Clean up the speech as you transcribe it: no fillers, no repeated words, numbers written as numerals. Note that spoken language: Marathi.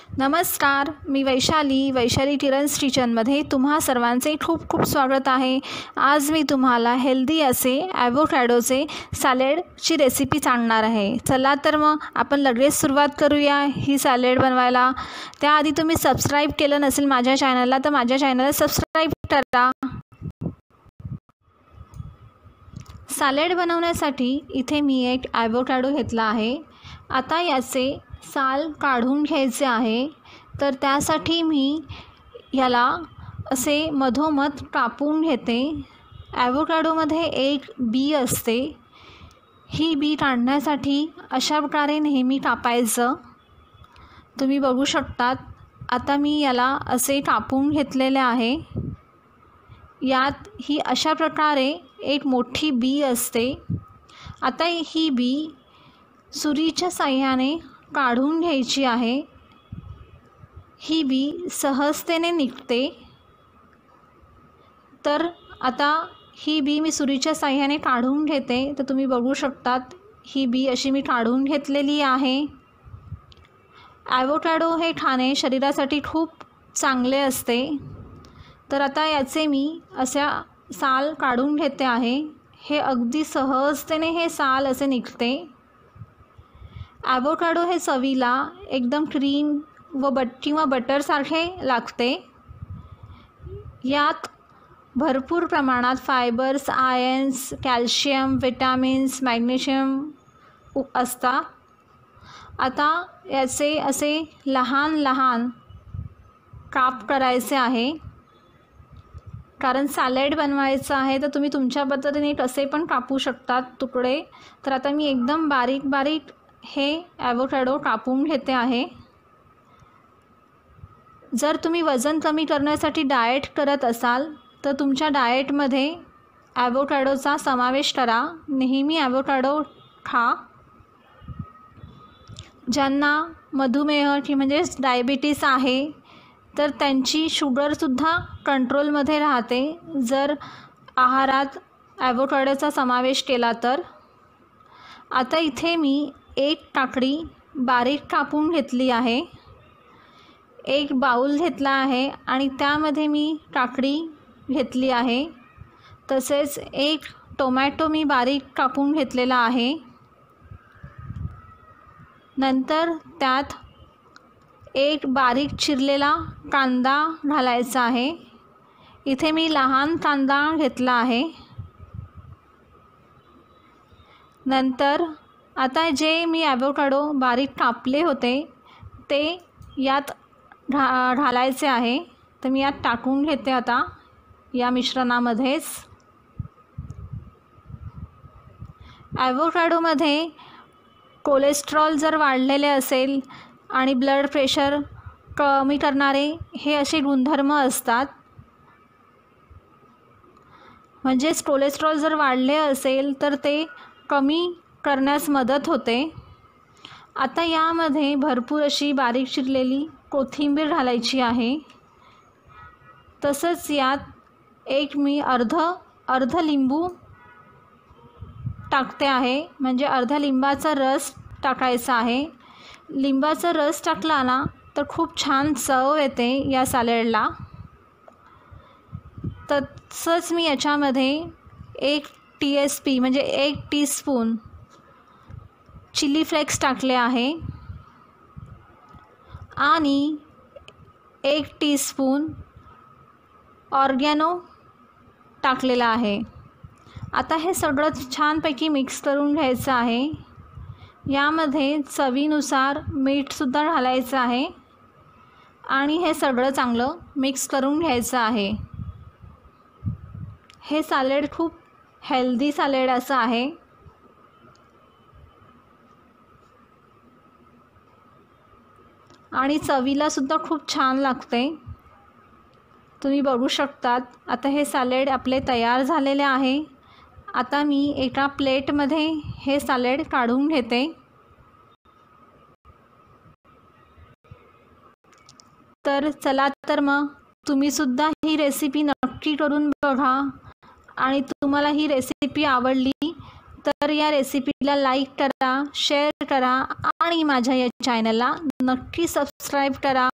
नमस्कार, मी वैशाली किरण्स किचनमध्ये तुम्हा सर्वांचे खूप खूप स्वागत आहे। आज मी तुम्हाला हेल्दी असे ॲवोकॅडोचे सॅलडची रेसिपी सांगणार आहे। चला तर मग आपण लगेच सुरुवात करूया ही सॅलड बनवायला। त्याआधी तुम्ही सबस्क्राईब केलं नसेल माझ्या चॅनलला तर माझ्या चॅनलला सबस्क्राईब करा। सॅलड बनवण्यासाठी इथे मी एक ॲवोकॅडो घेतला आहे। आता याचे साल काढून घ्यायचे आहे, तर त्यासाठी मी याला असे मधोमध कापून घेते। ॲवोकॅडोमध्ये एक बी असते, ही बी काढण्यासाठी अशा प्रकारे नेहमी कापायचं। तुम्ही बघू शकतात। आता मी याला असे कापून घेतलेले आहे। यात ही अशा प्रकारे एक मोठी बी असते। आता ही बी सुरीच्या साहाय्याने काढून घ्यायची आहे। ही बी सहजतेने निघते। तर आता ही बी मी सुरीच्या साहाय्याने काढून घेते। तर तुम्ही बघू शकतात ही बी अशी मी काढून घेतलेली आहे। ॲवोकॅडो हे खाणे शरीरासाठी खूप चांगले असते। तर आता याचे मी अशा साल काढून घेते आहे। हे अगदी सहजतेने हे साल असे निघते। ॲवोकॅडो हे चवीला एकदम क्रीम व किंवा बटरसारखे लागते। यात भरपूर प्रमाणात fibres, ions, calcium, vitamins, magnesium असतात। आता याचे असे लहान लहान काप करायचे आहे, कारण सॅलड बनवायचं आहे। तर तुम्ही तुमच्या पद्धतीने कसे पण कापू शकतात तुकडे। तर आता मी एकदम बारीक बारीक हे ॲवोकॅडो कापून घेते आहे। जर तुम्ही वजन कमी करण्यासाठी डाएट करत असाल तर तुमच्या डाएटमध्ये ॲवोकॅडोचा समावेश करा। नेहमी ॲवोकॅडो खा। ज्यांना मधुमेह म्हणजेच डायबिटीस आहे तर त्यांची शुगरसुद्धा कंट्रोलमध्ये राहते जर आहारात ॲवोकॅडोचा समावेश केला तर। आता इथे मी एक काकडी बारीक कापून घेतली आहे। एक बाउल घेतला आहे आणि त्यामध्ये मी काकडी घेतली आहे। तसेच एक टोमॅटो मी बारीक कापून घेतलेला आहे। नंतर त्यात एक बारीक चिरलेला कांदा घालायचा आहे। इथे मी लहान कांदा घेतला आहे। नंतर आता जे मी ॲवोकॅडो बारीक कापले होते ते यात घालायचे आहे। तर मी यात टाकून घेते आता या मिश्रणामध्येच। ॲवोकॅडोमध्ये कोलेस्ट्रॉल जर वाढलेले असेल आणि ब्लड प्रेशर कमी करणारे हे असे गुणधर्म असतात। म्हणजेच कोलेस्ट्रॉल जर वाढले असेल तर ते कमी करण्यास मदत होते। आता यामध्ये भरपूर अशी बारीक चिरलेली कोथिंबीर घालायची आहे। तसंच यात एक मी अर्ध लिंबू टाकते आहे, म्हणजे अर्धा लिंबाचा रस टाकायचा आहे। लिंबाचा रस टाकला ना तर खूप छान चव येते या सॅलडला। तसंच मी याच्यामध्ये 1 TSP म्हणजे 1 टीस्पून चिली फ्लेक्स टाकले आहे आणि 1 टीस्पून ऑर्गॅनो टाकलेला आहे। आता हे सगळं छानपैकी मिक्स करून घ्यायचं आहे। यामध्ये चवीनुसार मीठसुद्धा घालायचं आहे आणि हे सगळं चांगलं मिक्स करून घ्यायचं आहे। हे सॅलड खूप हेल्दी सॅलड असं आहे। आणि चवीलासुद्धा खूप छान लागते। तुम्ही बघू शकतात। आता हे सॅलड आपले तयार झालेले आहे। आता मी एका प्लेटमध्ये हे सॅलड काढून घेते। तर चला तर मग तुम्हीसुद्धा ही रेसिपी नक्की करून बघा आणि तुम्हाला ही रेसिपी आवडली तर या रेसिपीला लाईक करा, शेअर करा आणि माझ्या या चॅनलला नक्की सबस्क्राईब करा.